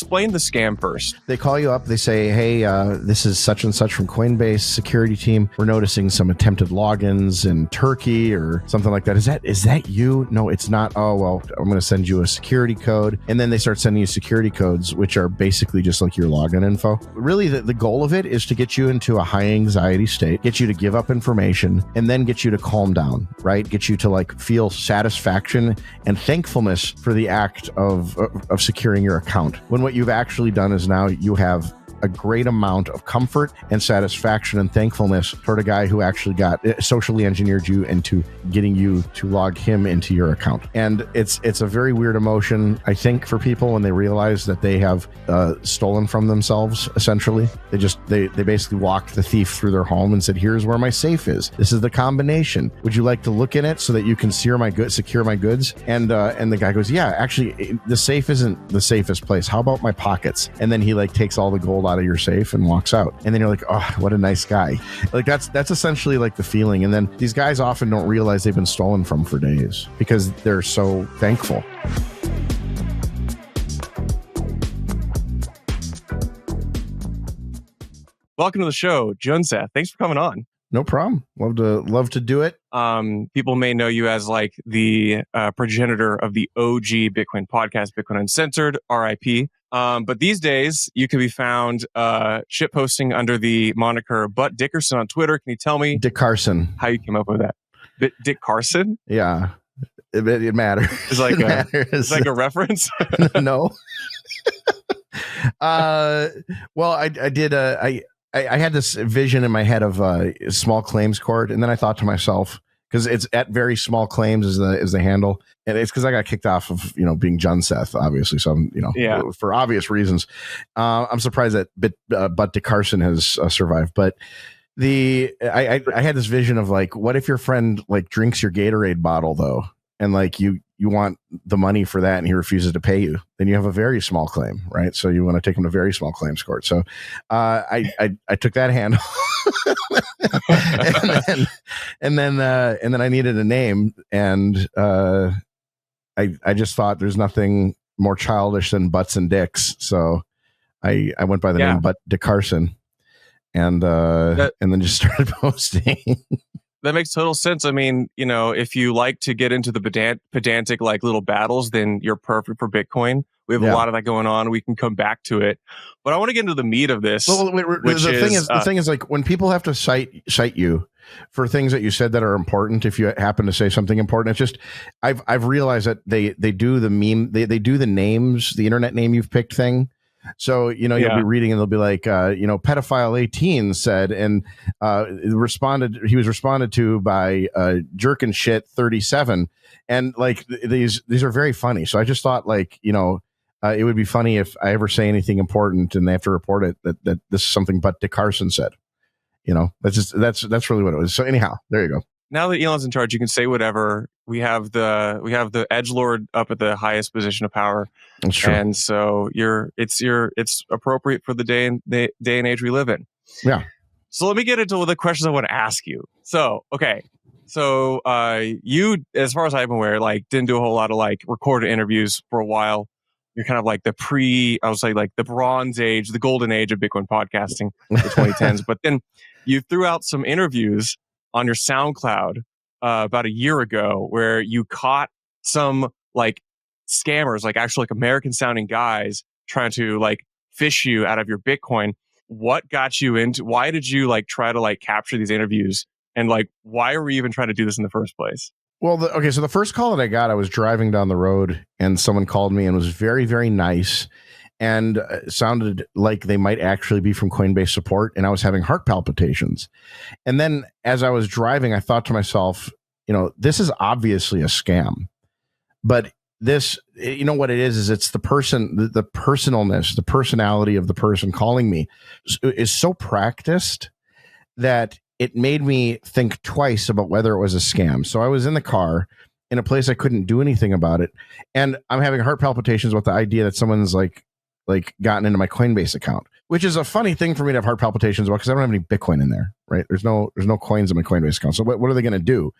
explain the scam first. They call you up. They say, hey, this is such and such from Coinbase security team. We're noticing some attempted logins in Turkey or something like that. Is that you? No, it's not. Oh, well, I'm going to send you a security code. And then they start sending you security codes, which are basically just like your login info. Really, the goal of it is to get you into a high anxiety state, get you to give up information, and then get you to calm down, right? Get you to like feel satisfaction and thankfulness for the act of securing your account. When what you've actually done is now you have a great amount of comfort and satisfaction and thankfulness toward a guy who actually got socially engineered you into getting you to log him into your account. And it's a very weird emotion, I think, for people when they realize that they have stolen from themselves. Essentially, they basically walked the thief through their home and said, "Here's where my safe is. This is the combination. Would you like to look in it so that you can secure my goods?" And the guy goes, "Yeah, actually, the safe isn't the safest place. How about my pockets?" And then he like takes all the gold out of your safe and walks out. And then you're like, oh, what a nice guy. Like that's essentially like the feeling. And then these guys often don't realize they've been stolen from for days because they're so thankful. Welcome to the show, Junseth. Thanks for coming on. No problem. Love to do it. People may know you as like the progenitor of the OG Bitcoin podcast, Bitcoin Uncensored, RIP. But these days, you can be found shitposting under the moniker Butt Dickerson on Twitter. Can you tell me, Dick Carson, how you came up with that? Dick Carson? Yeah, it matters. It's like it's like a reference. No. Well, I did. I had this vision in my head of small claims court, and then I thought to myself, because it's at very small claims is the handle, and it's because I got kicked off of being Junseth, obviously. So I'm, for obvious reasons, I'm surprised that Butt Dick Carson has survived. But I had this vision of like, what if your friend like drinks your Gatorade bottle though, and like you want the money for that and he refuses to pay you, then you have a very small claim, right? So you want to take him to very small claims court. So I took that handle and then I needed a name, and I just thought there's nothing more childish than butts and dicks. So I went by the name Butt Dick Carson, and then just started posting. That makes total sense. I mean, if you like to get into the pedantic like little battles, then you're perfect for Bitcoin. We have a lot of that going on. We can come back to it, but I want to get into the meat of this. Well, the thing is, like when people have to cite you for things that you said that are important, if you happen to say something important, it's just I've realized that they do the meme, they do the names, the internet name you've picked thing. So, you'll be reading and they'll be like, pedophile 18 said, and he was responded to by jerkin shit 37. And like, these are very funny. So I just thought like, it would be funny if I ever say anything important and they have to report it, that this is something Butt Dick Carson said, that's really what it was. So anyhow, there you go. Now that Elon's in charge, you can say whatever. We have the edgelord up at the highest position of power. That's true. And so it's appropriate for the day and age we live in. Yeah. So let me get into the questions I want to ask you. So, okay. So you, as far as I'm aware, like didn't do a whole lot of like recorded interviews for a while. You're kind of like the bronze age, the golden age of Bitcoin podcasting, the 2010s. But then you threw out some interviews on your SoundCloud about a year ago where you caught some like scammers, like actual like American sounding guys trying to like fish you out of your Bitcoin. What got you into, why did you like try to like capture these interviews, and like why were you even trying to do this in the first place? Well, so the first call that I got, I was driving down the road and someone called me and was very, very nice and sounded like they might actually be from Coinbase support, and I was having heart palpitations. And then as I was driving, I thought to myself, this is obviously a scam. But this, what it is it's the person, the personalness, the personality of the person calling me is so practiced that it made me think twice about whether it was a scam. So I was in the car in a place I couldn't do anything about it, and I'm having heart palpitations with the idea that someone's like gotten into my Coinbase account, which is a funny thing for me to have heart palpitations about because I don't have any Bitcoin in there, right? There's no coins in my Coinbase account. So what are they going to do?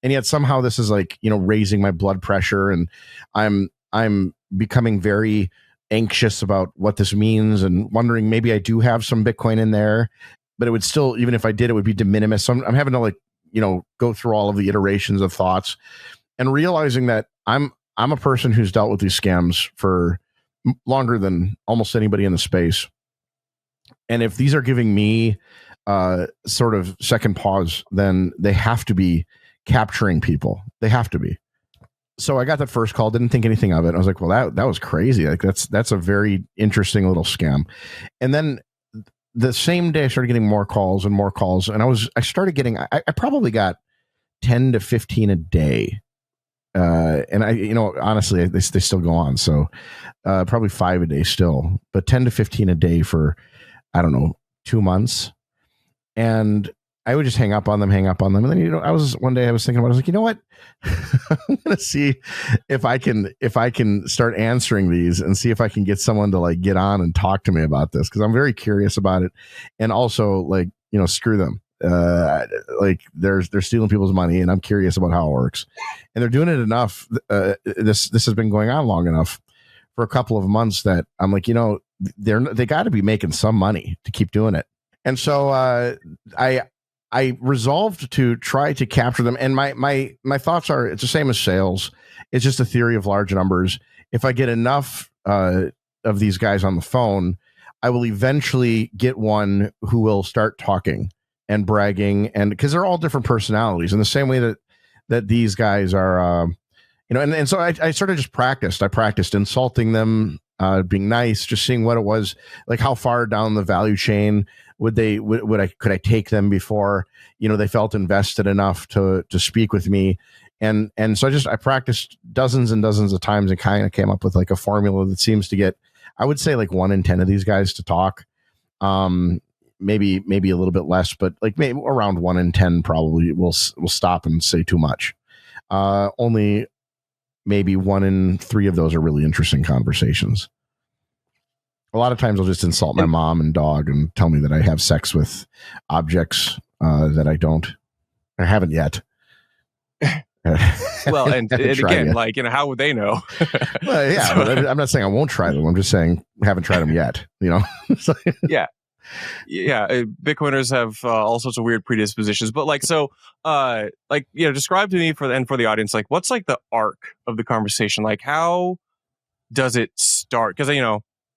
And yet somehow this is like, raising my blood pressure, and I'm becoming very anxious about what this means and wondering maybe I do have some Bitcoin in there, but it would still, even if I did, it would be de minimis. So I'm having to like, go through all of the iterations of thoughts and realizing that I'm a person who's dealt with these scams for longer than almost anybody in the space. And if these are giving me sort of second pause, then they have to be capturing people. They have to be. So I got that first call, didn't think anything of it. I was like, well, that was crazy. Like that's a very interesting little scam. And then the same day I started getting more calls, and I started getting, I probably got 10 to 15 a day. And honestly, they still go on. So probably 5 a day still, but 10 to 15 a day for, I don't know, 2 months. And I would just hang up on them. And then, one day I was thinking about it. I was like, you know what? I'm going to see if I can start answering these and see if I can get someone to like get on and talk to me about this. Cause I'm very curious about it. And also like, screw them. Like they're stealing people's money, and I'm curious about how it works. And they're doing it enough. This has been going on long enough for a couple of months that I'm like, they got to be making some money to keep doing it. And so I resolved to try to capture them. And my thoughts are, it's the same as sales. It's just a theory of large numbers. If I get enough of these guys on the phone, I will eventually get one who will start talking and bragging, and because they're all different personalities in the same way that these guys are, and so I sort of just practiced. I practiced insulting them, being nice, just seeing what it was, like how far down the value chain could I take them before, they felt invested enough to speak with me. And so I practiced dozens and dozens of times and kind of came up with like a formula that seems to get, I would say like 1 in 10 of these guys to talk. Maybe a little bit less, but like maybe around 1 in 10 probably will stop and say too much. Only maybe 1 in 3 of those are really interesting conversations. A lot of times I'll just insult my mom and dog and tell me that I have sex with objects that I haven't yet. Well, and again, like, how would they know? Well, yeah, so, I'm not saying I won't try them. I'm just saying I haven't tried them yet, So, yeah. Bitcoiners have all sorts of weird predispositions, but describe to me for the audience, like, what's like the arc of the conversation? Like, how does it start? Because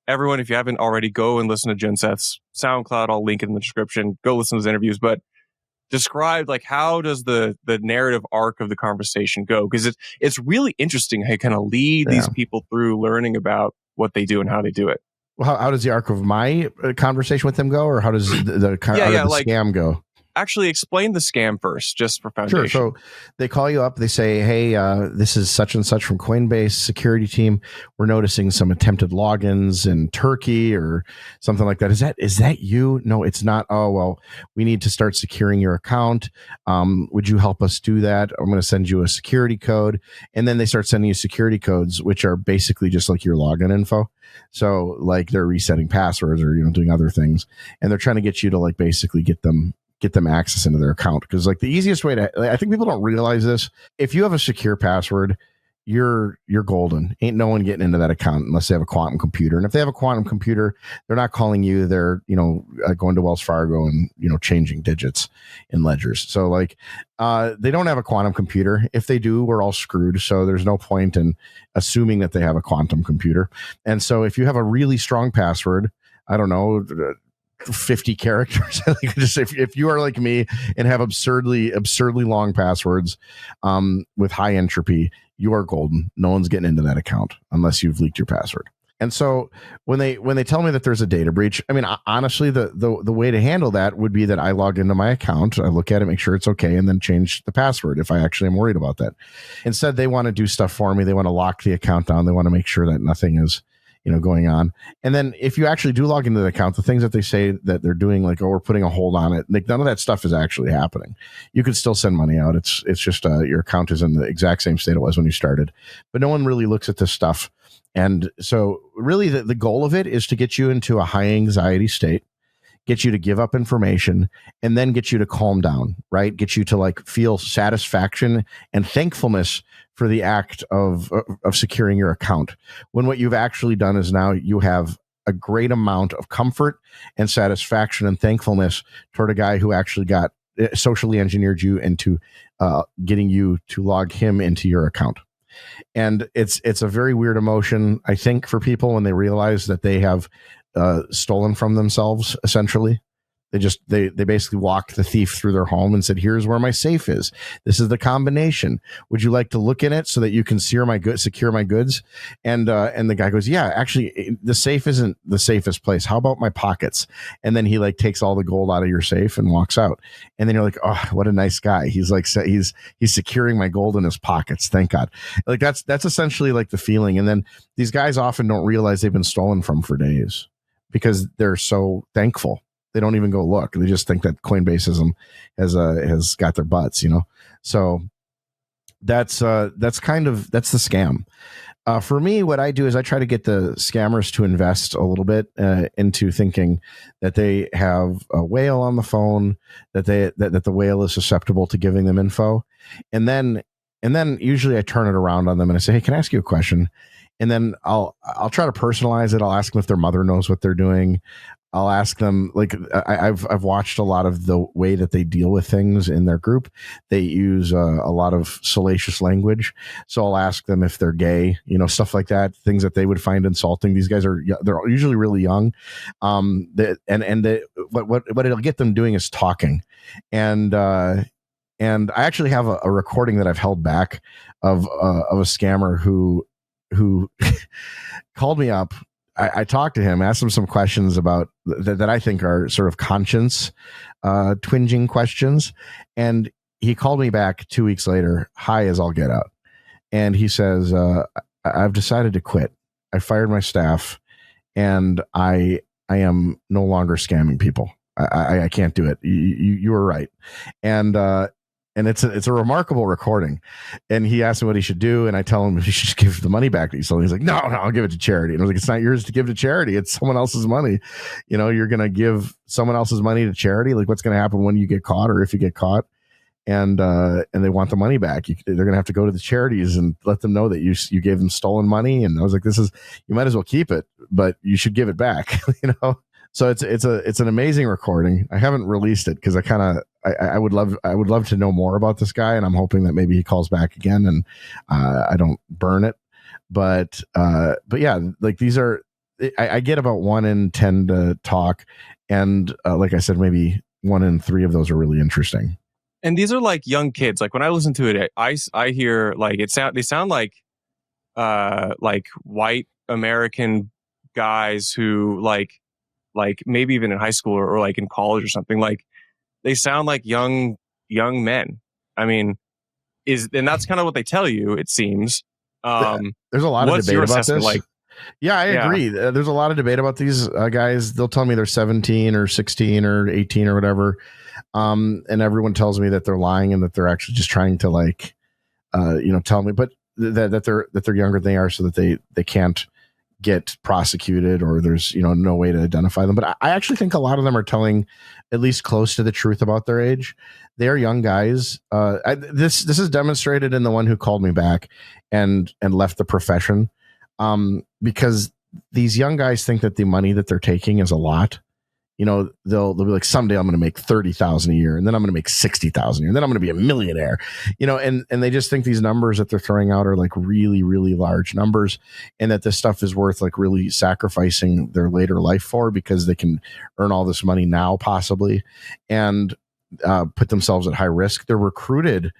everyone, if you haven't already, go and listen to Junseth's SoundCloud. I'll link it in the description. Go listen to his interviews, but describe like how does the narrative arc of the conversation go? Because it's really interesting how you kind of lead these people through learning about what they do and how they do it. Well, how does the arc of my conversation with them go, or how does the scam go? Actually, explain the scam first, just for foundation. Sure. So they call you up. They say, hey, this is such and such from Coinbase security team. We're noticing some attempted logins in Turkey or something like that. Is that you? No, it's not. Oh, well, we need to start securing your account. Would you help us do that? I'm going to send you a security code. And then they start sending you security codes, which are basically just like your login info. So like they're resetting passwords or, doing other things. And they're trying to get you to like basically get them access into their account. Because like the easiest way I think people don't realize this. If you have a secure password, you're golden. Ain't no one getting into that account unless they have a quantum computer. And if they have a quantum computer, they're not calling you. They're, going to Wells Fargo and, changing digits in ledgers. So like, they don't have a quantum computer. If they do, we're all screwed. So there's no point in assuming that they have a quantum computer. And so if you have a really strong password, I don't know, 50 characters. Just if you are like me and have absurdly long passwords with high entropy, you are golden. No one's getting into that account unless you've leaked your password. And so when they tell me that there's a data breach, I mean, honestly, the way to handle that would be that I log into my account, I look at it, make sure it's okay, and then change the password if I actually am worried about that. Instead, they want to do stuff for me. They want to lock the account down. They want to make sure that nothing is going on. And then if you actually do log into the account, the things that they say that they're doing, like, oh, we're putting a hold on it, like none of that stuff is actually happening. You could still send money out. It's just your account is in the exact same state it was when you started, but no one really looks at this stuff. And so really the goal of it is to get you into a high anxiety state, get you to give up information, and then get you to calm down, right? Get you to like feel satisfaction and thankfulness for the act of securing your account. When what you've actually done is now you have a great amount of comfort and satisfaction and thankfulness toward a guy who actually got socially engineered you into getting you to log him into your account. And it's a very weird emotion, I think, for people when they realize that they have stolen from themselves. Essentially, they basically walked the thief through their home and said, "Here's where my safe is. This is the combination. Would you like to look in it so that you can secure my goods?" And the guy goes, "Yeah, actually, the safe isn't the safest place. How about my pockets?" And then he like takes all the gold out of your safe and walks out. And then you're like, "Oh, what a nice guy. He's like he's securing my gold in his pockets. Thank God." Like that's essentially like the feeling. And then these guys often don't realize they've been stolen from for days because they're so thankful. They don't even go look. They just think that Coinbase has got their butts, you know? So that's the scam. For me, what I do is I try to get the scammers to invest a little bit into thinking that they have a whale on the phone, that the whale is susceptible to giving them info. And then usually I turn it around on them and I say, "Hey, can I ask you a question?" And then I'll try to personalize it. I'll ask them if their mother knows what they're doing. I'll ask them, like, I've watched a lot of the way that they deal with things in their group. They use a lot of salacious language. So I'll ask them if they're gay, you know, stuff like that, things that they would find insulting. These guys they're usually really young. What it'll get them doing is talking. And I actually have a recording that I've held back of a scammer who called me up. I talked to him, asked him some questions about that I think are sort of conscience twinging questions. And he called me back 2 weeks later, high as all get out. And he says, "I've decided to quit. I fired my staff and I am no longer scamming people. I can't do it. You were right." And it's a remarkable recording. And he asked me what he should do, and I tell him he should just give the money back to you. So he's like, no, I'll give it to charity. And I was like, "It's not yours to give to charity. It's someone else's money. You know, you're going to give someone else's money to charity. Like, what's going to happen when you get caught or if you get caught?" And they want the money back. They're going to have to go to the charities and let them know that you gave them stolen money. And I was like, you might as well keep it, but you should give it back. You know. So it's an amazing recording. I haven't released it because I would love to know more about this guy, and I'm hoping that maybe he calls back again and I don't burn it. But yeah, like these are I get about 1 in 10 to talk, and like I said, maybe 1 in 3 of those are really interesting. And these are like young kids. Like when I listen to it, I hear like they sound like white American guys who like maybe even in high school or like in college or something. Like they sound like young men. I mean, and that's kind of what they tell you, it seems. There's a lot of debate about this. Like, yeah, I agree. There's a lot of debate about these guys. They'll tell me they're 17 or 16 or 18 or whatever. And everyone tells me that they're lying and that they're actually just trying to like, tell me, but that they're younger than they are so that they can't get prosecuted or there's no way to identify them. But I actually think a lot of them are telling at least close to the truth about their age. They are young guys. This is demonstrated in the one who called me back and left the profession, because these young guys think that the money that they're taking is a lot. They'll be like, someday I'm going to make 30,000 a year, and then I'm going to make 60,000 a year, and then I'm going to be a millionaire, and they just think these numbers that they're throwing out are like really, really large numbers, and that this stuff is worth like really sacrificing their later life for, because they can earn all this money now possibly and put themselves at high risk. They're recruited,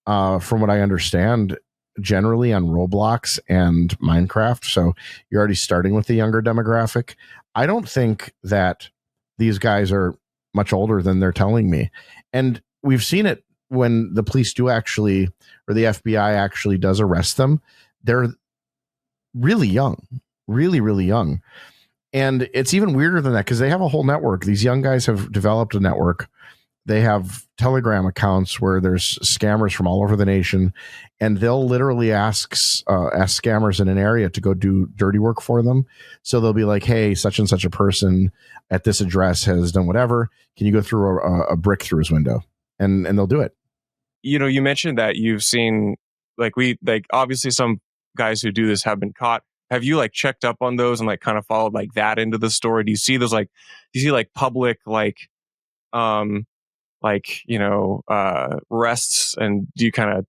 from what I understand, generally on Roblox and Minecraft. So you're already starting with the younger demographic. I don't think that these guys are much older than they're telling me. And we've seen it when the police do actually, or the FBI actually does arrest them. They're really young, really, really young. And it's even weirder than that because they have a whole network. These young guys have developed a network they have Telegram accounts where there's scammers from all over the nation, and they'll literally ask scammers in an area to go do dirty work for them. So they'll be like, hey, such and such a person at this address has done whatever. Can you go through a brick through his window? And they'll do it. You mentioned that you've seen obviously some guys who do this have been caught. Have you like checked up on those and like kind of followed like that into the story? Do you see those public arrests, and do you kind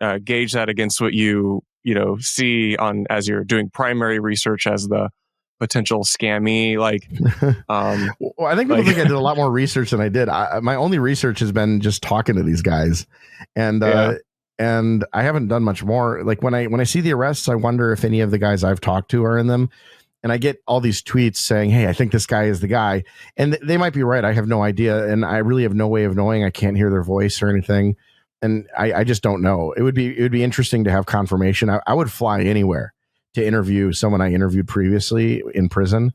of gauge that against what you see on as you're doing primary research as the potential scammy? Well, I think people think I did a lot more research than I did. My only research has been just talking to these guys, and I haven't done much more. Like when I see the arrests, I wonder if any of the guys I've talked to are in them. And I get all these tweets saying, hey, I think this guy is the guy. And they might be right. I have no idea. And I really have no way of knowing. I can't hear their voice or anything. And I just don't know. It would be interesting to have confirmation. I would fly anywhere to interview someone I interviewed previously in prison.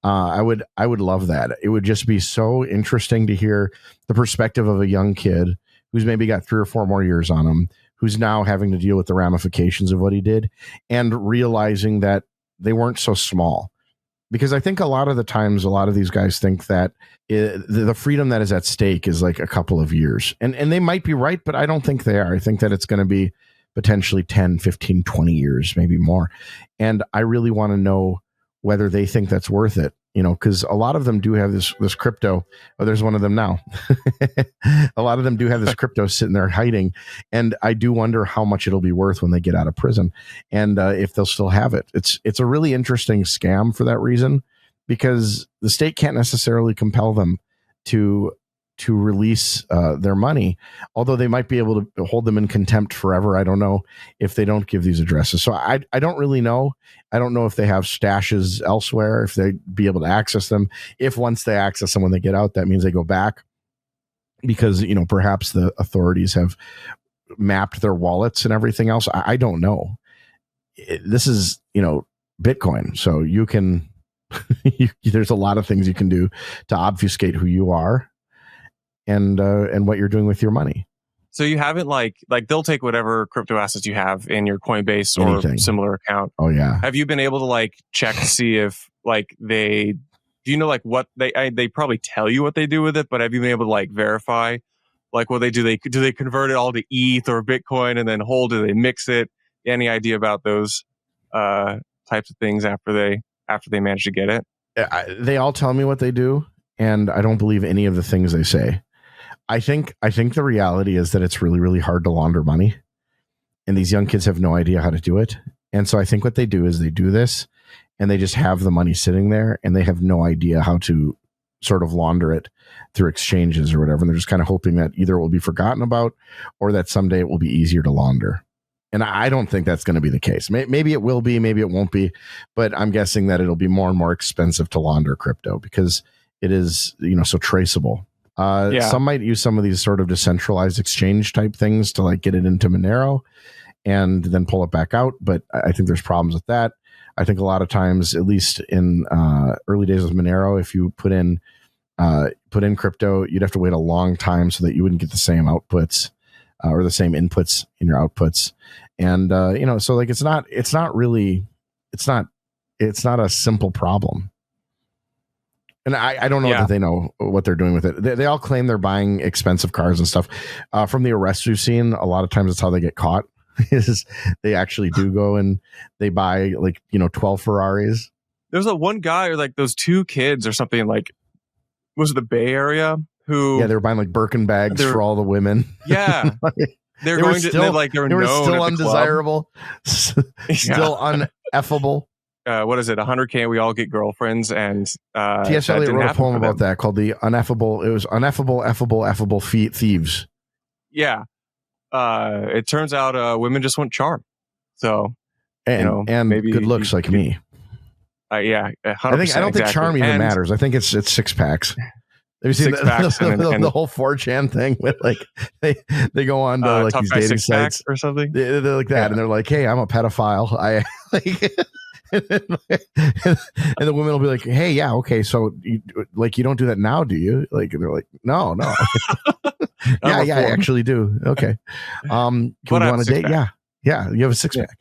I would love that. It would just be so interesting to hear the perspective of a young kid who's maybe got 3 or 4 more years on him, who's now having to deal with the ramifications of what he did, and realizing that they weren't so small. Because I think a lot of the times, a lot of these guys think that the freedom that is at stake is like a couple of years. And they might be right, but I don't think they are. I think that it's going to be potentially 10, 15, 20 years, maybe more. And I really want to know whether they think that's worth it. Because a lot of them do have this crypto. Oh, there's one of them now. A lot of them do have this crypto sitting there hiding. And I do wonder how much it'll be worth when they get out of prison, and if they'll still have it. It's a really interesting scam for that reason, because the state can't necessarily compel them to release their money, although they might be able to hold them in contempt forever. I don't know if they don't give these addresses. So I don't really know. I don't know if they have stashes elsewhere, if they'd be able to access them. If once they access them when they get out, that means they go back, because, perhaps the authorities have mapped their wallets and everything else. I don't know. This is, Bitcoin. So you can, there's a lot of things you can do to obfuscate who you are and what you're doing with your money. So you haven't like they'll take whatever crypto assets you have in your Coinbase or similar account. Oh yeah. Have you been able to check to see if what they probably tell you what they do with it, but have you been able to verify what they do? Do they convert it all to ETH or Bitcoin and then hold? Do they mix it? Any idea about those types of things after they manage to get it? They all tell me what they do, and I don't believe any of the things they say. I think the reality is that it's really, really hard to launder money, and these young kids have no idea how to do it. And so I think what they do is they do this, and they just have the money sitting there, and they have no idea how to sort of launder it through exchanges or whatever. And they're just kind of hoping that either it will be forgotten about, or that someday it will be easier to launder. And I don't think that's going to be the case. Maybe it will be, maybe it won't be, but I'm guessing that it'll be more and more expensive to launder crypto because it is, so traceable. Some might use some of these sort of decentralized exchange type things to get it into Monero and then pull it back out. But I think there's problems with that. I think a lot of times, at least in early days of Monero, if you put in crypto, you'd have to wait a long time so that you wouldn't get the same outputs or the same inputs in your outputs. And, so it's not a simple problem. And I don't know that they know what they're doing with it. They all claim they're buying expensive cars and stuff. From the arrests we've seen, a lot of times that's how they get caught. Is they actually do go and they buy 12 Ferraris. There's one guy or those 2 kids or something was it the Bay Area who they were buying Birkin bags for all the women. Yeah. They were still undesirable, still uneffable. What is it? 100K. We all get girlfriends, and T.S. Eliot wrote a poem about that called "The Uneffable." It was effable thieves. Yeah. It turns out women just want charm. So, and maybe good looks like me. Yeah, 100%, I don't think charm even matters. I think it's 6-packs. Have you seen the whole 4chan thing with they go on to these dating sites or something? They're like that, and they're like, "Hey, I'm a pedophile." and the women will be like, hey, yeah, okay, so you don't do that now, do you? Like, they're like, no. yeah, I actually do. Okay. Can we go on a date? Yeah, you have a six pack.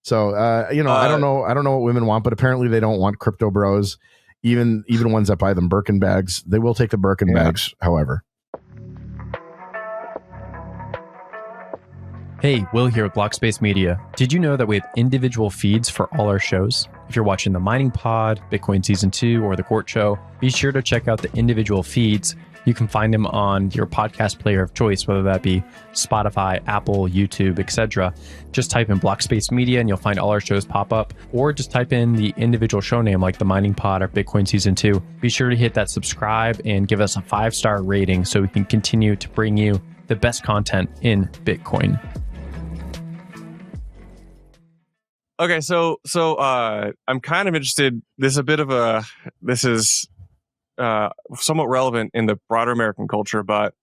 So I don't know what women want, but apparently they don't want crypto bros, even ones that buy them Birkin bags. They will take the Birkin bags, however. Hey, Will here with Blockspace Media. Did you know that we have individual feeds for all our shows? If you're watching the Mining Pod, Bitcoin Season 2, or the Court Show, be sure to check out the individual feeds. You can find them on your podcast player of choice, whether that be Spotify, Apple, YouTube, etc. Just type in Blockspace Media and you'll find all our shows pop up, or just type in the individual show name like the Mining Pod or Bitcoin Season 2. Be sure to hit that subscribe and give us a 5-star rating so we can continue to bring you the best content in Bitcoin. Okay, so I'm kind of interested. This is somewhat relevant in the broader American culture, but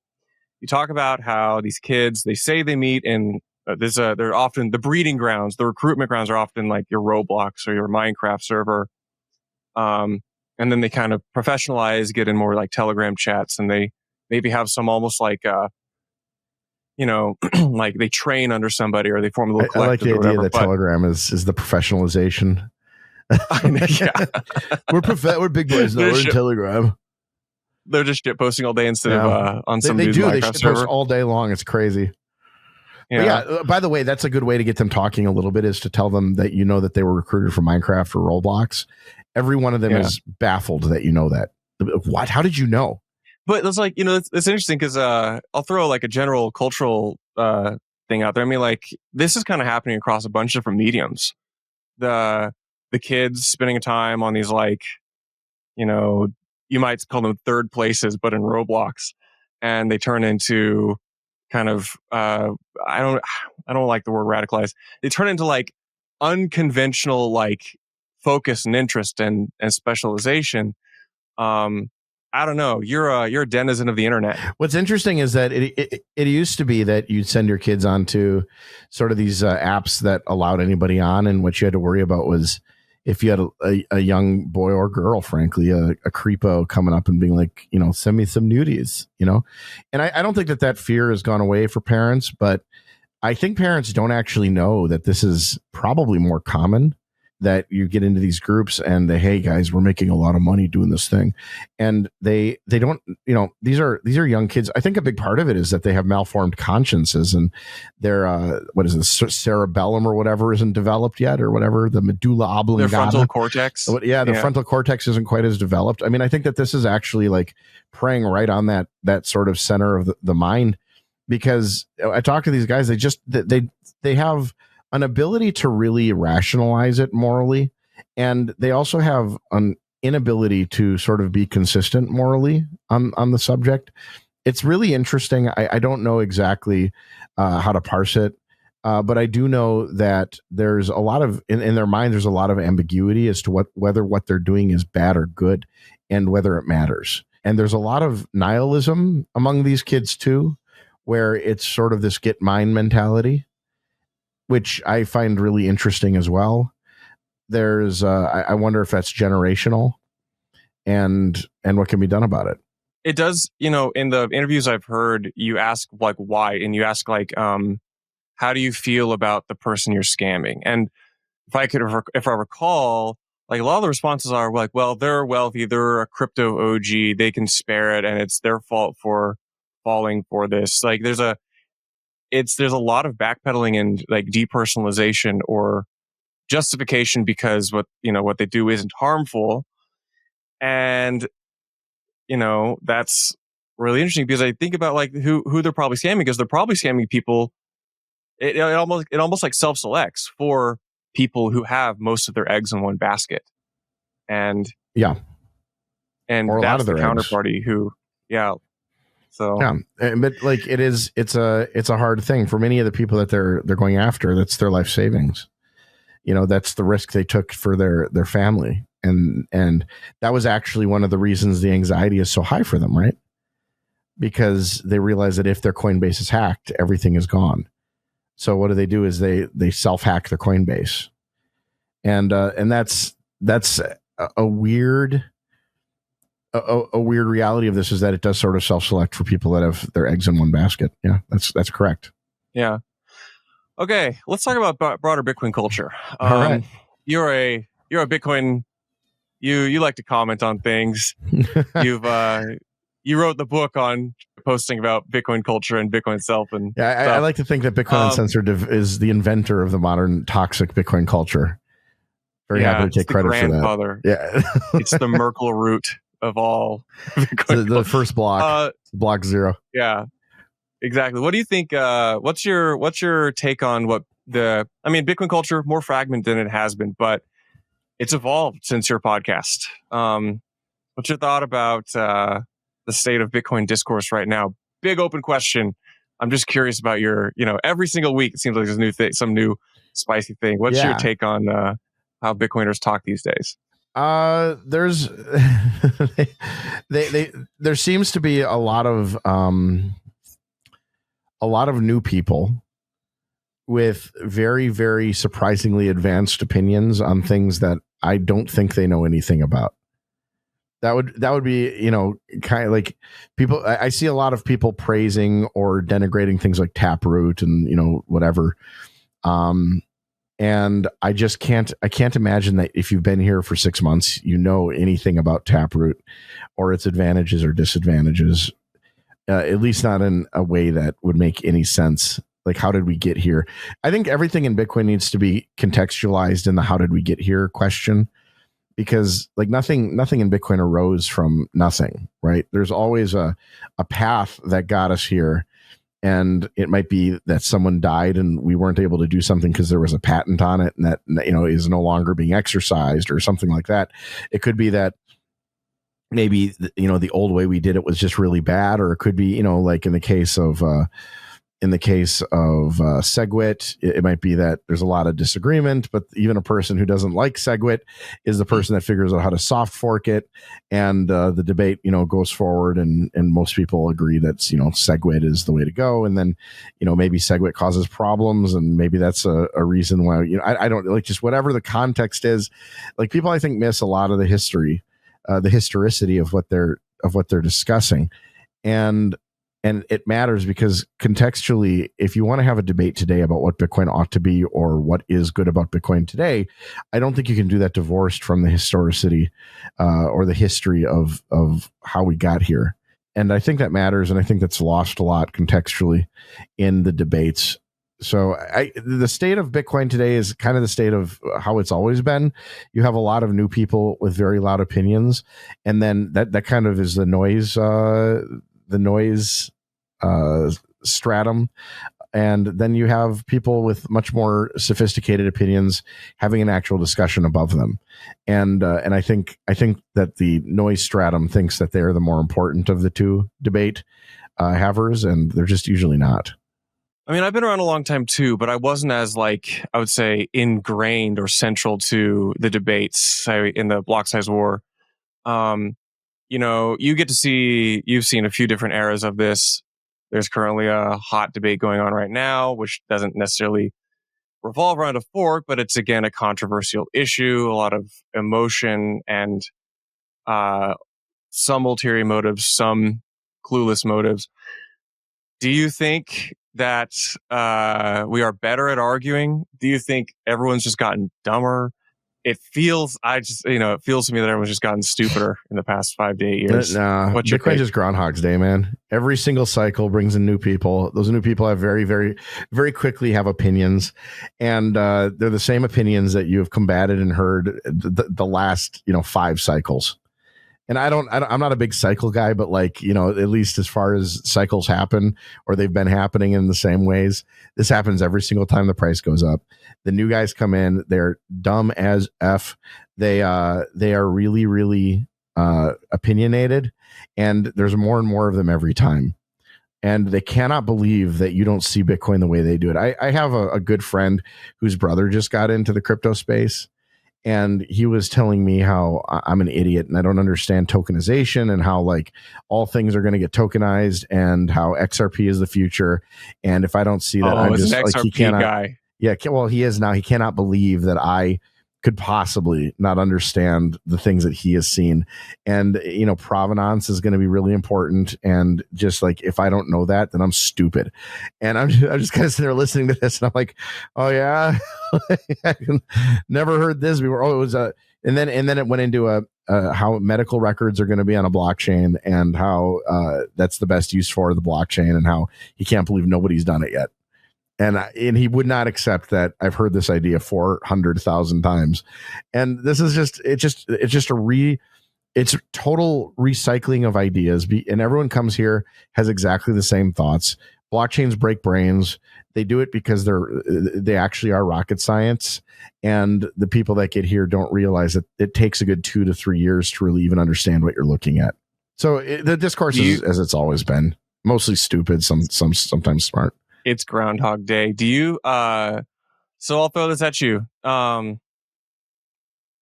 you talk about how these kids, they say they meet in they're often the breeding grounds, the recruitment grounds are often like your Roblox or your Minecraft server, and then they kind of professionalize, get in more like Telegram chats, and they maybe have some almost like like they train under somebody or they form a little collective. I like the idea that Telegram is the professionalization. We're big boys now. We're in Telegram. They're just shit posting all day instead of on some they dude's do. Minecraft They shit server. post all day long. It's crazy. Yeah. By the way, that's a good way to get them talking a little bit, is to tell them that that they were recruited from Minecraft or Roblox. Every one of them is baffled that you know that. What? How did you know? But it's like, it's interesting because I'll throw like a general cultural thing out there. I mean, like, this is kind of happening across a bunch of different mediums. The kids spending time on these, like, you might call them third places, but in Roblox, and they turn into kind of I don't like the word radicalized. They turn into like unconventional like focus and interest and specialization. I don't know. You're a denizen of the internet. What's interesting is that it used to be that you'd send your kids onto sort of these apps that allowed anybody on, and what you had to worry about was if you had a young boy or girl, frankly, a creepo coming up and being like, send me some nudies, And I don't think that fear has gone away for parents, but I think parents don't actually know that this is probably more common, that you get into these groups and hey guys, we're making a lot of money doing this thing, and they don't, these are young kids. I think a big part of it is that they have malformed consciences, and their what is this, cerebellum or whatever isn't developed yet, or whatever, the medulla oblongata, their frontal cortex. The frontal cortex isn't quite as developed. I mean, I think that this is actually like preying right on that sort of center of the mind, because I talk to these guys, they have an ability to really rationalize it morally, and they also have an inability to sort of be consistent morally on the subject. It's really interesting. I don't know exactly how to parse it, but I do know that there's a lot of in their mind, there's a lot of ambiguity as to whether what they're doing is bad or good, and whether it matters. And there's a lot of nihilism among these kids too, where it's sort of this get mine mentality, which I find really interesting as well. There's, I wonder if that's generational, and what can be done about it. It does, in the interviews I've heard, you ask like why, and you ask like, how do you feel about the person you're scamming? And if I recall, like a lot of the responses are like, well, they're wealthy, they're a crypto OG, they can spare it, and it's their fault for falling for this. Like there's a lot of backpedaling and like depersonalization or justification because what they do isn't harmful. And, that's really interesting, because I think about like who they're probably scamming, because they're probably scamming people. It almost like self-selects for people who have most of their eggs in one basket. And or a lot of their counterparty eggs. So but like it's a hard thing for many of the people that they're going after. That's their life savings. That's the risk they took for their family, and that was actually one of the reasons the anxiety is so high for them, right? Because they realize that if their Coinbase is hacked, everything is gone. So what do? Is they self-hack their Coinbase, and that's a weird reality of this, is that it does sort of self-select for people that have their eggs in one basket. Yeah, that's correct. Yeah. Okay, let's talk about broader Bitcoin culture. All right. You're a Bitcoin. You like to comment on things. You wrote the book on posting about Bitcoin culture and Bitcoin itself, and I like to think that Bitcoin Uncensored is the inventor of the modern toxic Bitcoin culture. Very happy to take credit for that. Yeah, it's the Merkle root of all Bitcoin. The first block, block 0. Yeah, exactly. What do you think? What's your take on what Bitcoin culture more fragmented than it has been, but it's evolved since your podcast. What's your thought about the state of Bitcoin discourse right now? Big open question. I'm just curious about your, every single week it seems like there's a new thing, some new spicy thing. What's your take on how Bitcoiners talk these days? There's there seems to be a lot of new people with very, very surprisingly advanced opinions on things that I don't think they know anything about. That would be, kind of like people. I see a lot of people praising or denigrating things like Taproot and whatever. And I just can't imagine that if you've been here for 6 months, you know anything about Taproot or its advantages or disadvantages. At least not in a way that would make any sense. Like, how did we get here? I think everything in Bitcoin needs to be contextualized in the how did we get here question, because like nothing in Bitcoin arose from nothing, right? There's always a path that got us here. And it might be that someone died and we weren't able to do something because there was a patent on it and that, is no longer being exercised or something like that. It could be that maybe, the old way we did it was just really bad, or it could be, like in the case of SegWit, it might be that there's a lot of disagreement, but even a person who doesn't like SegWit is the person that figures out how to soft fork it. And the debate, goes forward and most people agree that, SegWit is the way to go. And then, maybe SegWit causes problems and maybe that's a reason why, I don't like, just whatever the context is, like people, I think, miss a lot of the history, the historicity of what they're discussing. And it matters because contextually, if you want to have a debate today about what Bitcoin ought to be or what is good about Bitcoin today, I don't think you can do that divorced from the historicity or the history of how we got here. And I think that matters. And I think that's lost a lot contextually in the debates. So the state of Bitcoin today is kind of the state of how it's always been. You have a lot of new people with very loud opinions. And then that kind of is the noise stratum, and then you have people with much more sophisticated opinions having an actual discussion above them, and I think that the noise stratum thinks that they are the more important of the two debate havers, and they're just usually not. I mean, I've been around a long time too, but I wasn't as I would say ingrained or central to the debates in the block size war. You've seen a few different eras of this. There's currently a hot debate going on right now, which doesn't necessarily revolve around a fork, but it's again a controversial issue, a lot of emotion and some ulterior motives, some clueless motives. Do you think that we are better at arguing? Do you think everyone's just gotten dumber? It feels to me that everyone's just gotten stupider in the past 5 to 8 years. What's your Bitcoin just Groundhog's Day, man. Every single cycle brings in new people. Those new people have very, very, very quickly have opinions, and they're the same opinions that you have combated and heard the last 5 cycles. And I'm not a big cycle guy, but at least as far as cycles happen or they've been happening in the same ways, this happens every single time the price goes up. The new guys come in, they're dumb as F. They are really, really opinionated, and there's more and more of them every time. And they cannot believe that you don't see Bitcoin the way they do it. I have a good friend whose brother just got into the crypto space. And he was telling me how I'm an idiot and I don't understand tokenization and how all things are going to get tokenized and how XRP is the future. And if I don't see that, I'm just an XRP he cannot. Guy. Yeah, well, he is now. He cannot believe that I could possibly not understand the things that he has seen. And, provenance is going to be really important. And just like, if I don't know that, then I'm stupid. And I'm just kind of sitting there listening to this, and I'm like, oh yeah, I never heard this before. Oh, it was and then it went into how medical records are going to be on a blockchain, and how that's the best use for the blockchain, and how he can't believe nobody's done it yet. And he would not accept that. I've heard this idea 400,000 times, and this is it's total recycling of ideas. And everyone comes here has exactly the same thoughts. Blockchains break brains. They do it because they actually are rocket science, and the people that get here don't realize that it takes a good 2 to 3 years to really even understand what you're looking at. So the discourse is, as it's always been, mostly stupid, sometimes smart. It's Groundhog Day. Do you so I'll throw this at you.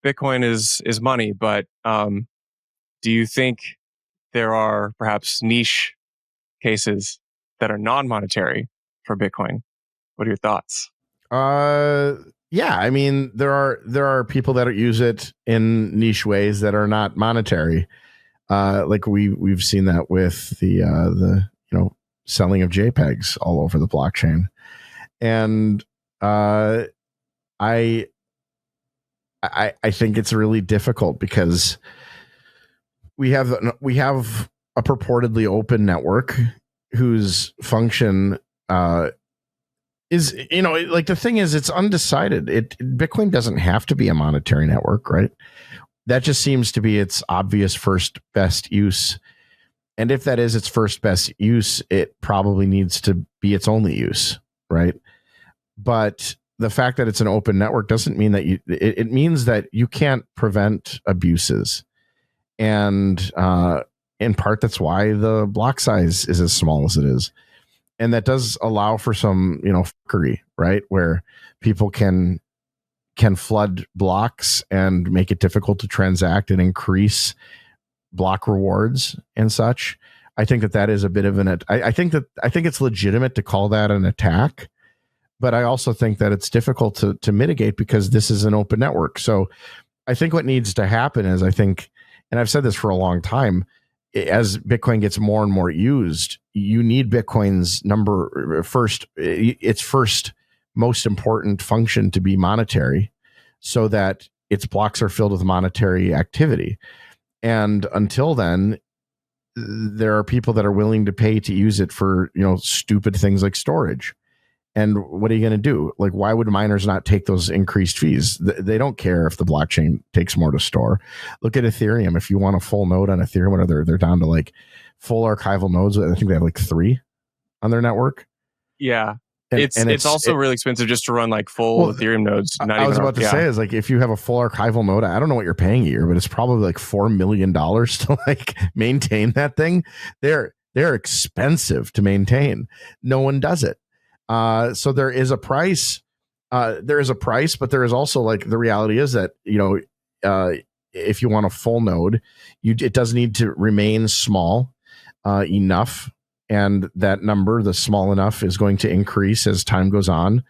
Bitcoin is money, but do you think there are perhaps niche cases that are non-monetary for Bitcoin? What are your thoughts? Yeah, I mean, there are people that use it in niche ways that are not monetary. Like we've seen that with the selling of JPEGs all over the blockchain. And I think it's really difficult because we have a purportedly open network whose function is, like, the thing is, it's undecided. Bitcoin doesn't have to be a monetary network, right? That just seems to be its obvious first best use. And if that is its first best use, it probably needs to be its only use, right? But the fact that it's an open network doesn't mean that it means that you can't prevent abuses. And in part, that's why the block size is as small as it is. And that does allow for some, fuckery, right? Where people can flood blocks and make it difficult to transact and increase block rewards and such. I think that is a bit of I think it's legitimate to call that an attack, but I also think that it's difficult to mitigate because this is an open network. So I think what needs to happen is, and I've said this for a long time, as Bitcoin gets more and more used, you need Bitcoin's its first most important function to be monetary, so that its blocks are filled with monetary activity. And until then, there are people that are willing to pay to use it for, stupid things like storage. And what are you going to do? Like, why would miners not take those increased fees? They don't care if the blockchain takes more to store. Look at Ethereum. If you want a full node on Ethereum, they're down to like full archival nodes. I think they have like 3 on their network. Yeah. It's also really expensive just to run like full Ethereum nodes. I was about to say is, like, if you have a full archival node, I don't know what you're paying a year, but it's probably like $4 million to like maintain that thing. They're expensive to maintain. No one does it. So there is a price. But there is also, like, the reality is that, if you want a full node, it does need to remain small enough. And that number, the small enough, is going to increase as time goes on.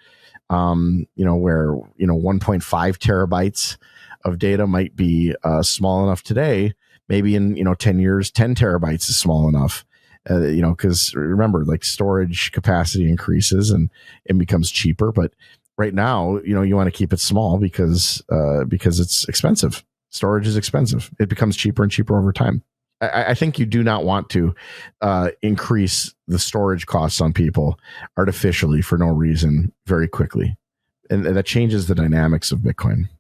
Where 1.5 terabytes of data might be small enough today. Maybe in 10 years, 10 terabytes is small enough. Because remember, like, storage capacity increases and it becomes cheaper. But right now, you want to keep it small because it's expensive. Storage is expensive. It becomes cheaper and cheaper over time. I think you do not want to increase the storage costs on people artificially for no reason very quickly. And that changes the dynamics of Bitcoin.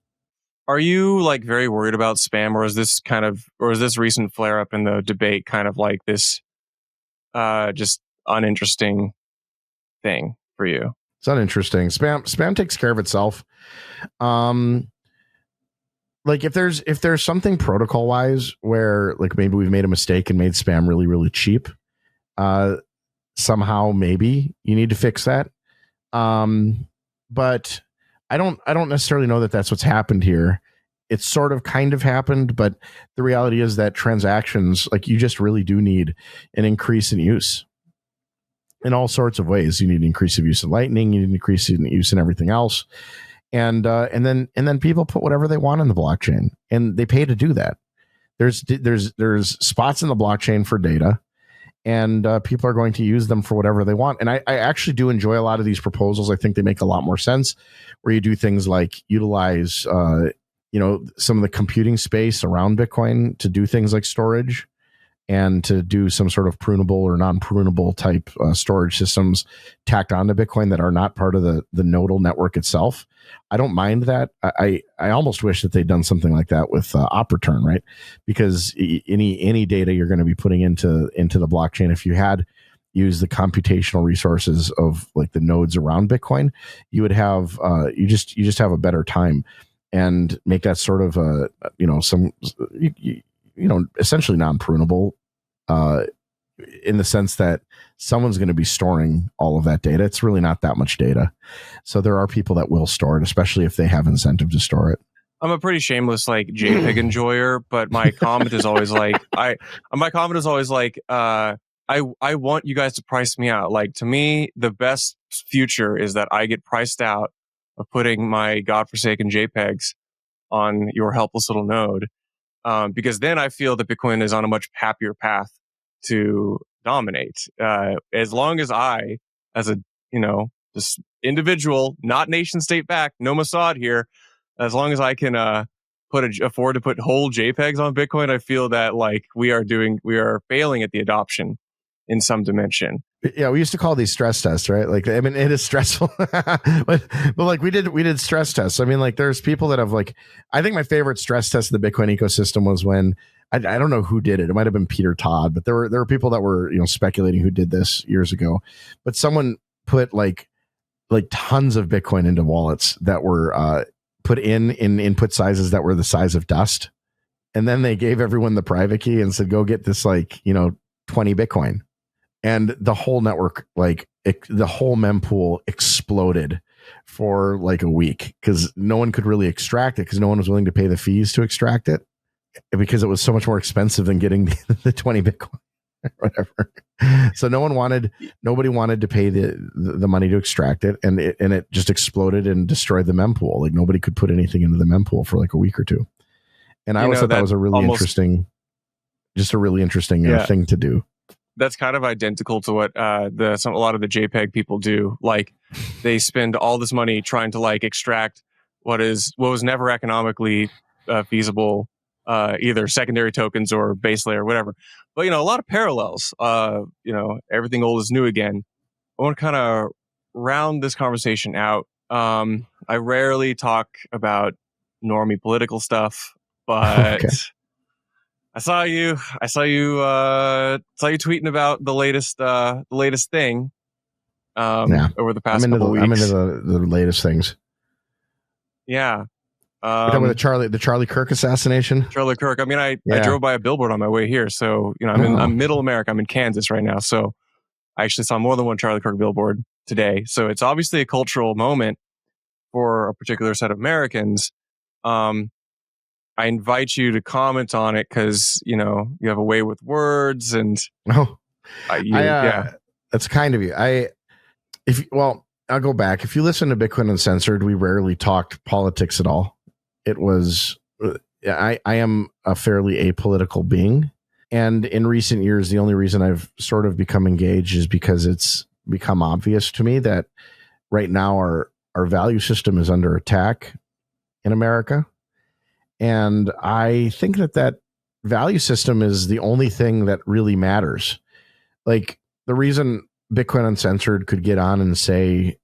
Are you, like, very worried about spam, or is this recent flare up in the debate kind of like this just uninteresting thing for you? It's uninteresting. Spam takes care of itself. Like, if there's something protocol wise where, like, maybe we've made a mistake and made spam really, really cheap, somehow maybe you need to fix that. But I don't necessarily know that that's what's happened here. It's sort of kind of happened, but the reality is that transactions, like, you just really do need an increase in use in all sorts of ways. You need an increase of use in Lightning. You need an increase in use in everything else. and then people put whatever they want in the blockchain, and they pay to do that. There's spots in the blockchain for data, and people are going to use them for whatever they want. And I actually do enjoy a lot of these proposals. I think they make a lot more sense, where you do things like utilize some of the computing space around Bitcoin to do things like storage, and to do some sort of prunable or non-prunable type storage systems tacked onto Bitcoin that are not part of the nodal network itself. I don't mind that. I almost wish that they'd done something like that with op return, right? Because any data you're going to be putting into the blockchain, if you had used the computational resources of like the nodes around Bitcoin, you would have you just have a better time, and make that sort of essentially non-prunable, in the sense that someone's going to be storing all of that data. It's really not that much data. So there are people that will store it, especially if they have incentive to store it. I'm a pretty shameless like JPEG enjoyer, but my comment is always like, I want you guys to price me out. Like, to me, the best future is that I get priced out of putting my godforsaken JPEGs on your helpless little node. Because then I feel that Bitcoin is on a much happier path to dominate. As long as I, as a, this individual, not nation state backed, no Mossad here, as long as I can afford to put whole JPEGs on Bitcoin, I feel that like we are failing at the adoption in some dimension. Yeah, we used to call these stress tests, right? Like, I mean, it is stressful, but like we did stress tests. I mean, like, there's people that have like, I think my favorite stress test of the Bitcoin ecosystem was when I don't know who did it. It might have been Peter Todd, but there were people that were speculating who did this years ago. But someone put like tons of Bitcoin into wallets that were put in input sizes that were the size of dust, and then they gave everyone the private key and said, "Go get this 20 Bitcoin." And the whole network, the whole mempool exploded for like a week, because no one could really extract it, because no one was willing to pay the fees to extract it, because it was so much more expensive than getting the 20 Bitcoin or whatever. So nobody wanted to pay the money to extract it, and it just exploded and destroyed the mempool. Like, nobody could put anything into the mempool for like a week or two. And I always thought that was a really interesting thing to do. That's kind of identical to what a lot of the JPEG people do. Like, they spend all this money trying to like extract what was never economically feasible, either secondary tokens or base layer or whatever. But a lot of parallels. Everything old is new again. I want to kind of round this conversation out. I rarely talk about normie political stuff, but. Okay. I saw you tweeting about the latest thing over the past couple weeks. I'm into the latest things. Yeah. You're talking about the Charlie Kirk assassination? Charlie Kirk. I mean, I drove by a billboard on my way here. So, I'm middle America. I'm in Kansas right now. So I actually saw more than one Charlie Kirk billboard today. So it's obviously a cultural moment for a particular set of Americans. I invite you to comment on it, because you have a way with words, and that's kind of you. I'll go back. If you listen to Bitcoin Uncensored, we rarely talked politics at all. It was I am a fairly apolitical being, and in recent years, the only reason I've sort of become engaged is because it's become obvious to me that right now our value system is under attack in America. And I think that value system is the only thing that really matters. Like, the reason Bitcoin Uncensored could get on and say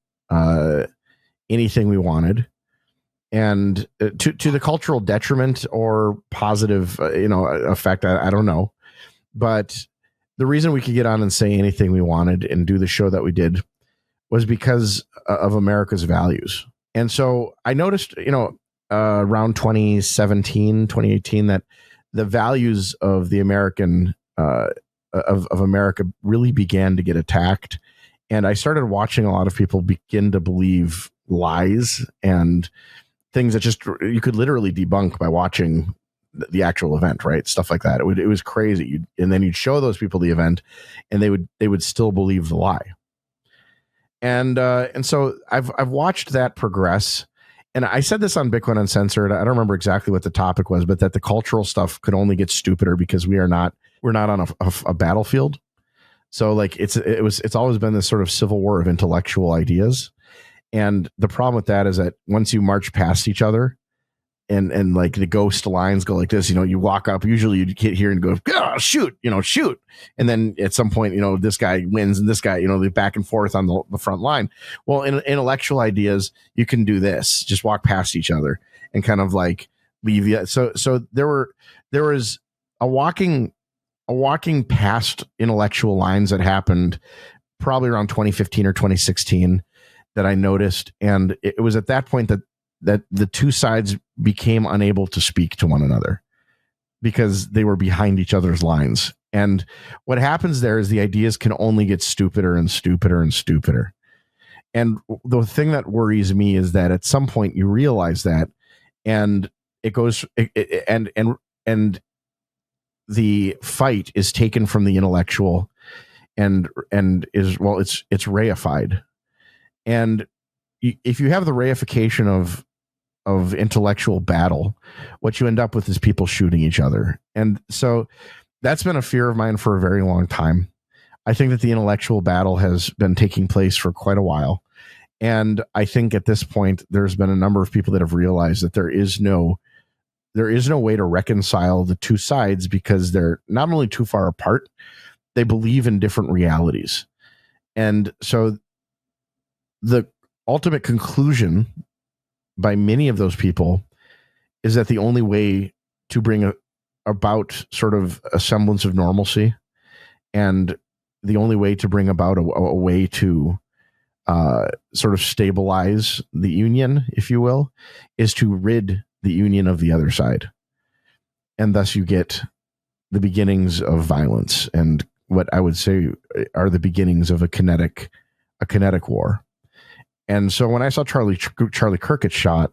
anything we wanted, and to the cultural detriment or positive, effect, I don't know. But the reason we could get on and say anything we wanted and do the show that we did was because of America's values. And so I noticed, around 2017, 2018, that the values of the American of America really began to get attacked. And I started watching a lot of people begin to believe lies and things that just you could literally debunk by watching the actual event, right? Stuff like that. It was crazy. And then you'd show those people the event, and they would still believe the lie. And so I've watched that progress. and I said this on Bitcoin Uncensored. I don't remember exactly what the topic was, but that the cultural stuff could only get stupider because we're not on a battlefield. So like it's always been this sort of civil war of intellectual ideas. And the problem with that is that once you march past each other and like the ghost lines go like this, you walk up, usually you get here and go, oh, shoot. And then at some point, this guy wins and this guy, they back and forth on the front line. Well, in intellectual ideas, you can do this, just walk past each other and kind of like leave you. So there was a walking past intellectual lines that happened probably around 2015 or 2016 that I noticed. And it was at that point that the two sides became unable to speak to one another because they were behind each other's lines. And what happens there is the ideas can only get stupider and stupider and stupider. And the thing that worries me is that at some point you realize that, and it goes, and the fight is taken from the intellectual and is, well, it's reified. And if you have the reification of intellectual battle, what you end up with is people shooting each other. And so that's been a fear of mine for a very long time. I think that the intellectual battle has been taking place for quite a while. And I think at this point, there's been a number of people that have realized that there is no way to reconcile the two sides because they're not only too far apart, they believe in different realities. And so the ultimate conclusion by many of those people is that the only way to bring about sort of a semblance of normalcy, and the only way to bring about a way to sort of stabilize the union, if you will, is to rid the union of the other side. And thus you get the beginnings of violence and what I would say are the beginnings of a kinetic war. And so when I saw Charlie Kirk get shot,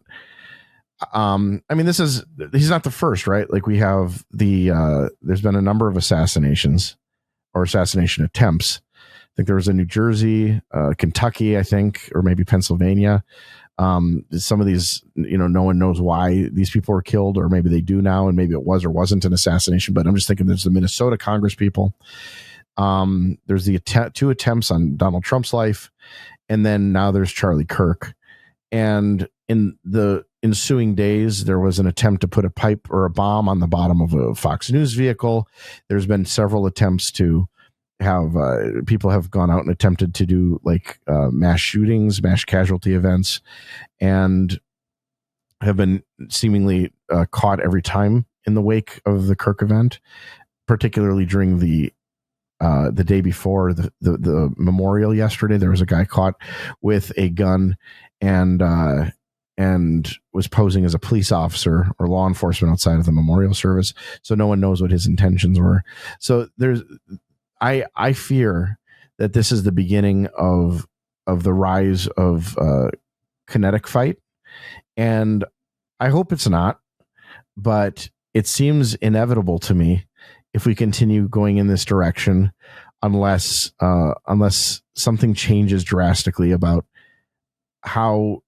I mean, he's not the first, right? Like we have there's been a number of assassinations or assassination attempts. I think there was in New Jersey, Kentucky, I think, or maybe Pennsylvania. Some of these, no one knows why these people were killed, or maybe they do now, and maybe it was or wasn't an assassination. But I'm just thinking there's the Minnesota Congress people. There's the two attempts on Donald Trump's life. And then now there's Charlie Kirk. And in the ensuing days, there was an attempt to put a pipe or a bomb on the bottom of a Fox News vehicle. There's been several attempts to have people have gone out and attempted to do like mass shootings, mass casualty events, and have been seemingly caught every time in the wake of the Kirk event, particularly during the day before the memorial yesterday. There was a guy caught with a gun and was posing as a police officer or law enforcement outside of the memorial service. So no one knows what his intentions were. So I fear that this is the beginning of the rise of kinetic fight. And I hope it's not, but it seems inevitable to me if we continue going in this direction, unless something changes drastically about how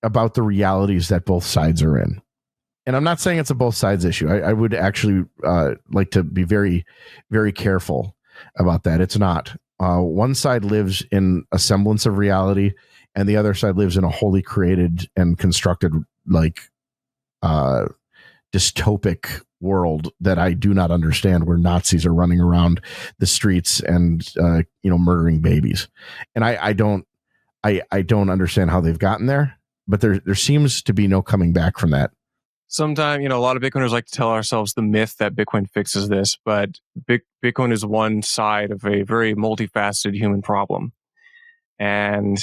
about the realities that both sides are in. And I'm not saying it's a both sides issue. I would actually like to be very, very careful about that. It's not. One side lives in a semblance of reality, and the other side lives in a wholly created and constructed, like, dystopic world that I do not understand, where Nazis are running around the streets and murdering babies. And I don't understand how they've gotten there, but there seems to be no coming back from that. Sometimes, a lot of Bitcoiners like to tell ourselves the myth that Bitcoin fixes this, but Bitcoin is one side of a very multifaceted human problem. And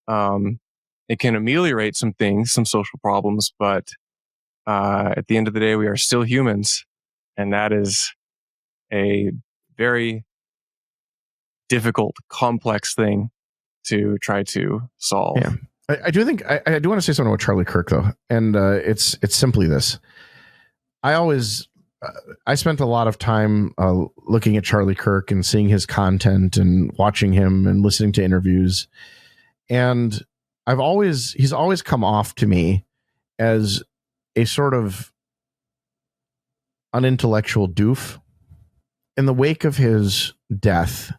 it can ameliorate some things, some social problems, but at the end of the day, we are still humans. And that is a very difficult, complex thing to try to solve. Yeah. I do think I do want to say something about Charlie Kirk, though, and it's simply this. I spent a lot of time looking at Charlie Kirk and seeing his content and watching him and listening to interviews, and he's always come off to me as a sort of unintellectual doof. In the wake of his death,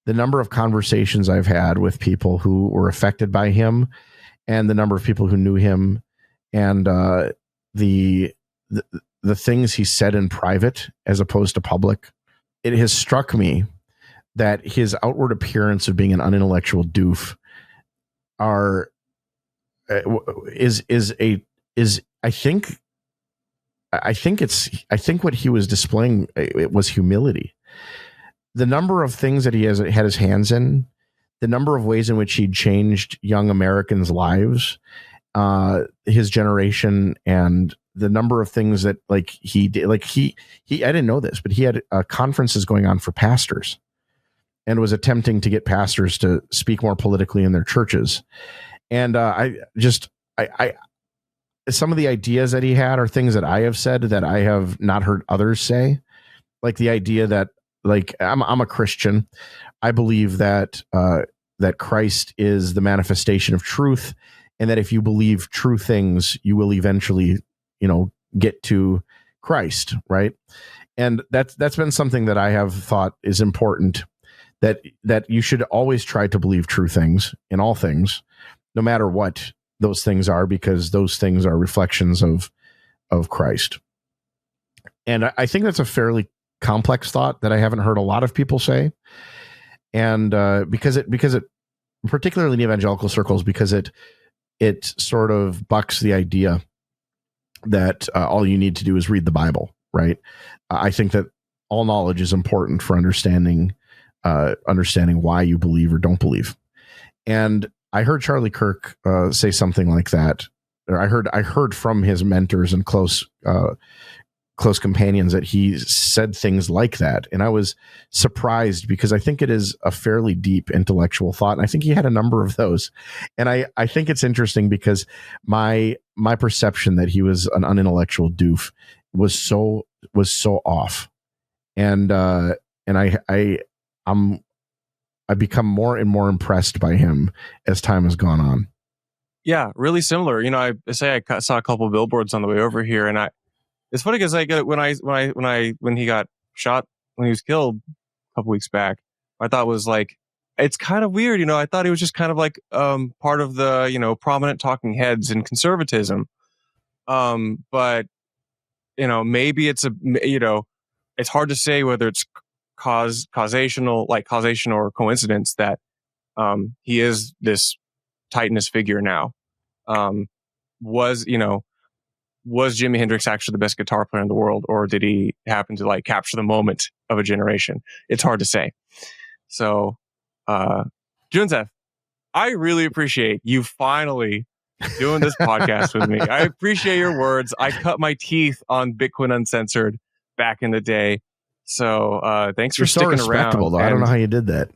the number of conversations I've had with people who were affected by him, and the number of people who knew him, and the things he said in private as opposed to public, it has struck me that his outward appearance of being an unintellectual doof I think what he was displaying, it was humility. The number of things that he has had his hands in, the number of ways in which he'd changed young Americans' lives, his generation, and the number of things that he did, he I didn't know this, but he had conferences going on for pastors, and was attempting to get pastors to speak more politically in their churches. And some of the ideas that he had are things that I have said that I have not heard others say. Like the idea that, I'm a Christian. I believe that that Christ is the manifestation of truth, and that if you believe true things, you will eventually, get to Christ, right? And that's been something that I have thought is important, that you should always try to believe true things in all things, no matter what those things are, because those things are reflections of Christ. And I think that's a fairly complex thought that I haven't heard a lot of people say. And because it particularly in evangelical circles, because it sort of bucks the idea that all you need to do is read the Bible, right? I think that all knowledge is important for understanding why you believe or don't believe. And I heard Charlie Kirk say something like that. Or I heard from his mentors and close companions that he said things like that. And I was surprised, because I think it is a fairly deep intellectual thought. And I think he had a number of those. And I think it's interesting, because my perception that he was an unintellectual doof was so off. And I've become more and more impressed by him as time has gone on. Yeah, really similar. I saw a couple of billboards on the way over here, and it's funny because when he got shot, when he was killed a couple weeks back, I thought was it's kind of weird. I thought he was just kind of part of the, prominent talking heads in conservatism. But maybe it's it's hard to say whether it's causation or coincidence that he is this Titanist figure now. Was Jimi Hendrix actually the best guitar player in the world, or did he happen to capture the moment of a generation? It's hard to say. So, Junseth, I really appreciate you finally doing this podcast with me. I appreciate your words. I cut my teeth on Bitcoin Uncensored back in the day. So thanks for sticking around. Though. I don't know how you did that.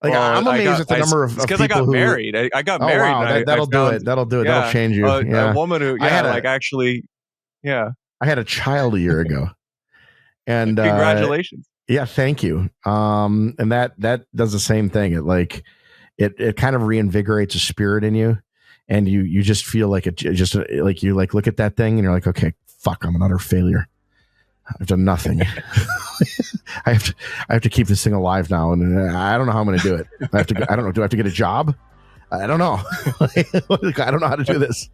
I'm amazed at the number of because people I got married. I got married. Wow, that'll do it. Yeah, that'll change you. A woman who, I had a child a year ago, and congratulations. Yeah, thank you. And that does the same thing. It kind of reinvigorates a spirit in you, and you just feel like you look at that thing and you're like, okay, fuck, I'm an utter failure. I've done nothing. I have to keep this thing alive now, and I don't know how I'm going to do it. I don't know. Do I have to get a job? I don't know. I don't know how to do this.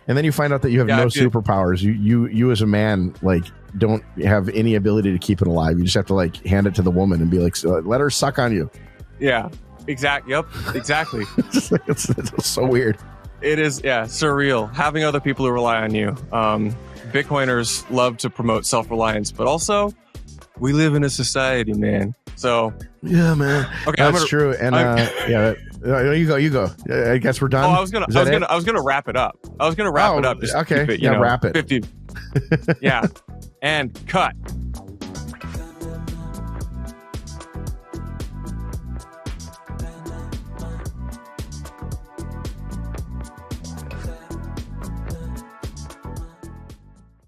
And then you find out that you have no superpowers. You as a man, don't have any ability to keep it alive. You just have to hand it to the woman and be like, let her suck on you. Yeah, exactly. Yep, exactly. it's so weird. It is, surreal. Having other people who rely on you. Bitcoiners love to promote self-reliance, but also we live in a society, man. So yeah, man. Okay, that's true. And you go. I guess we're done. I was gonna wrap it up. I was gonna wrap it up. Just okay. keep it, wrap it. 50. Yeah, and cut.